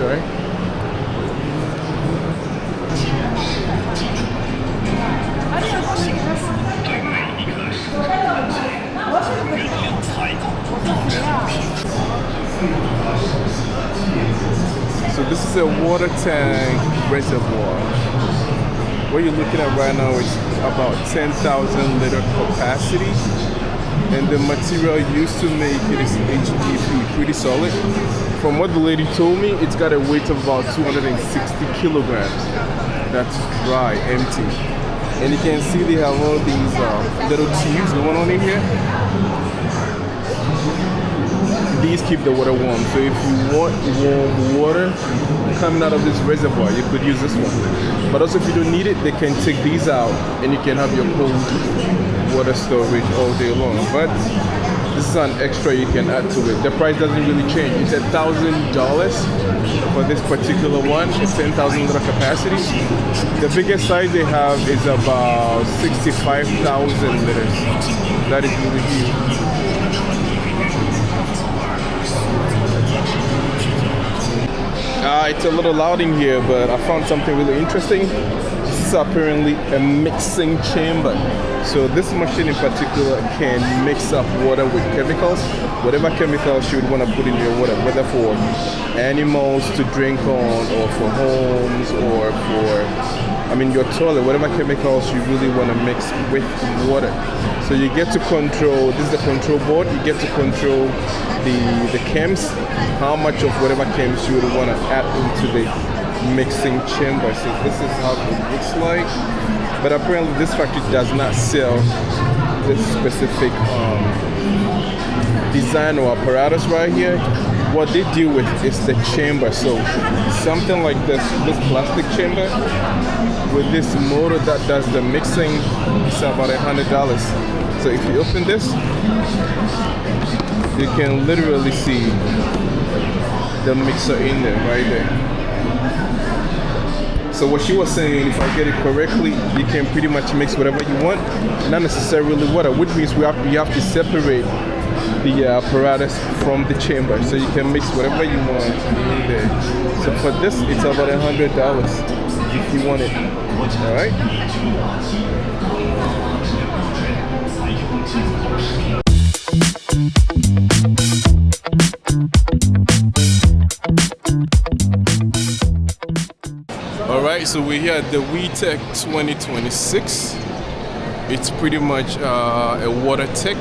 Sorry. So this is a water tank reservoir. What you're looking at right now is about 10,000 liter capacity, and the material used to make it is HDPE, pretty solid. From what the lady told me, it's got a weight of about 260 kilograms. That's dry, empty. And you can see they have all these little tubes going on in here. These keep the water warm. So if you want warm water coming out of this reservoir, you could use this one. But also if you don't need it, they can take these out and you can have your cold water storage all day long. But this is an extra you can add to it. The price doesn't really change. It's $1,000 for this particular one. It's 10,000 liter capacity. The biggest size they have is about 65,000 liters. That is really huge. It's a little loud in here, but I found something really interesting. This is apparently a mixing chamber. So this machine in particular can mix up water with chemicals, whatever chemicals you would want to put in your water, whether for animals to drink on or for homes or for, your toilet, whatever chemicals you really want to mix with water. So you get to control, this is the control board, you get to control the chems, how much of whatever chems you would want to add into the mixing chamber. So this is how it looks like. But apparently this factory does not sell this specific design or apparatus right here. What they deal with is the chamber. So something like this plastic chamber with this motor that does the mixing is about $100. So if you open this, you can literally see the mixer in there, right there. So what she was saying, if I get it correctly, you can pretty much mix whatever you want, not necessarily water, which means you have to separate the apparatus from the chamber. So you can mix whatever you want in there. So for this, it's about $100 if you want it. All right. Alright, so we're here at the WeTech 2026. It's pretty much a water tech.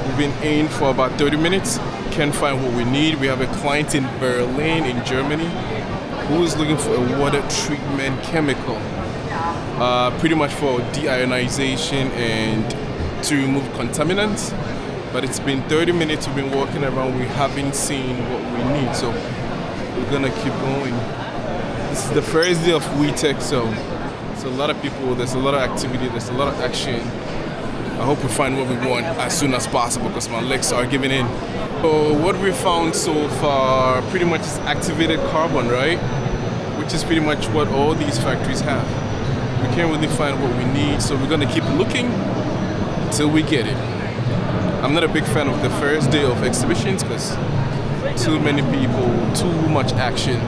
We've been in for about 30 minutes. Can't find what we need. We have a client in Berlin, in Germany, who is looking for a water treatment chemical. Pretty much for deionization and to remove contaminants. But it's been 30 minutes, we've been walking around, we haven't seen what we need. So we're gonna keep going. This is the first day of WeTech, so there's a lot of people, there's a lot of activity, there's a lot of action. I hope we find what we want as soon as possible because my legs are giving in. So what we found so far pretty much is activated carbon, right? Which is pretty much what all these factories have. We can't really find what we need, so we're gonna keep looking till we get it. I'm not a big fan of the first day of exhibitions because too many people, too much action.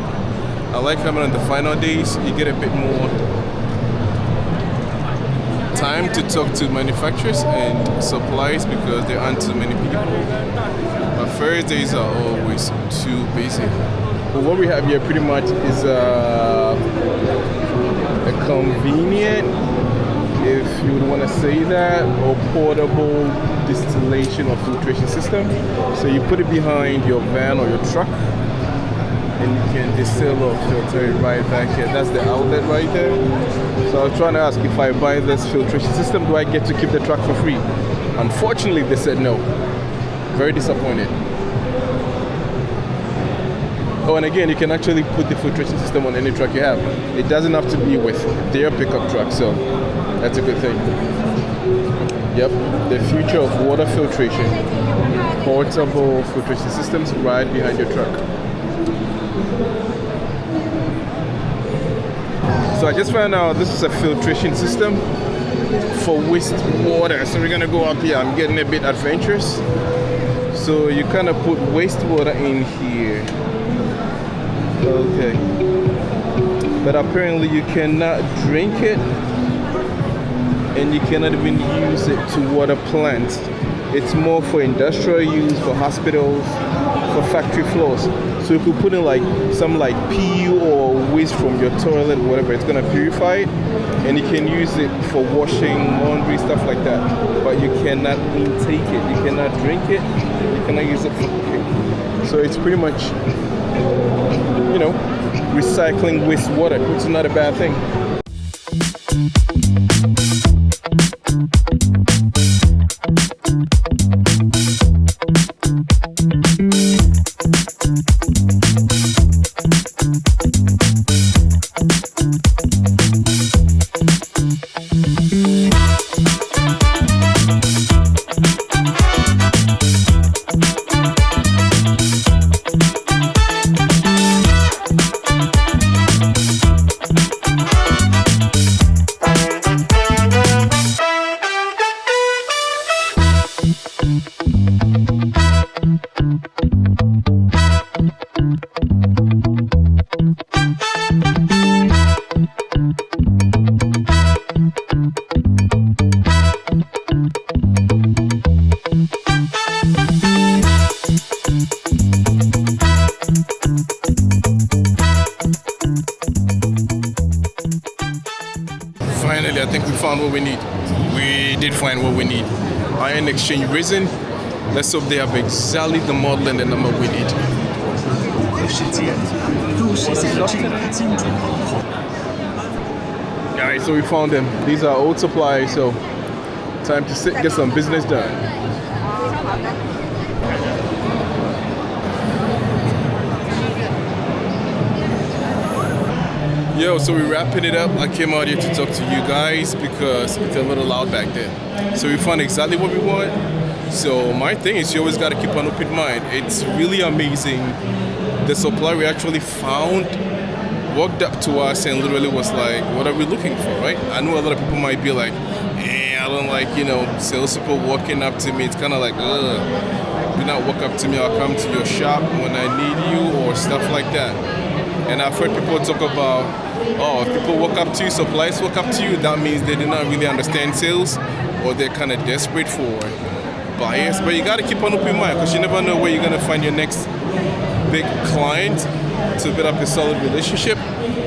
I like coming on the final days, you get a bit more time to talk to manufacturers and suppliers because there aren't too many people. But first days are always too busy. But what we have here pretty much is a convenient, if you would want to say that, or portable distillation or filtration system. So you put it behind your van or your truck and you can distill or filter it right back here. That's the outlet right there. So I was trying to ask, if I buy this filtration system, do I get to keep the truck for free? Unfortunately, they said no. Very disappointed. Oh, and again, you can actually put the filtration system on any truck you have. It doesn't have to be with their pickup truck, so that's a good thing. Yep, the future of water filtration. Portable filtration systems right behind your truck. So I just found out this is a filtration system for wastewater. So we're gonna go up here. I'm getting a bit adventurous. So you kind of put wastewater in here. Okay. But apparently you cannot drink it, and you cannot even use it to water plants. It's more for industrial use, for hospitals, for factory floors. So you could put in like some like pee or waste from your toilet, whatever. It's gonna purify it, and you can use it for washing, laundry, stuff like that. But you cannot intake it. You cannot drink it. You cannot use it for cooking. So it's pretty much, you know, recycling wastewater, which is not a bad thing. Finally, I think we found what we need. We did find what we need. Ion exchange resin. Let's hope they have exactly the model and the number we need. Alright, so we found them. These are old supplies, so time to get some business done. Yo, so we're wrapping it up. I came out here to talk to you guys because it's a little loud back there. So we found exactly what we want. So my thing is, you always got to keep an open mind. It's really amazing. The supplier we actually found walked up to us and literally was like, what are we looking for, right? I know a lot of people might be like, I don't like, you know, salespeople walking up to me. It's kind of like, ugh, do not walk up to me. I'll come to your shop when I need you or stuff like that. And I've heard people talk about, oh, if people walk up to you, suppliers walk up to you, that means they do not really understand sales or they're kind of desperate for buyers. But you got to keep an open mind because you never know where you're going to find your next big client to build up a solid relationship.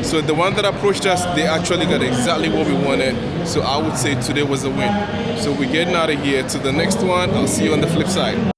So the one that approached us, they actually got exactly what we wanted. So I would say today was a win. So we're getting out of here to the next one. I'll see you on the flip side.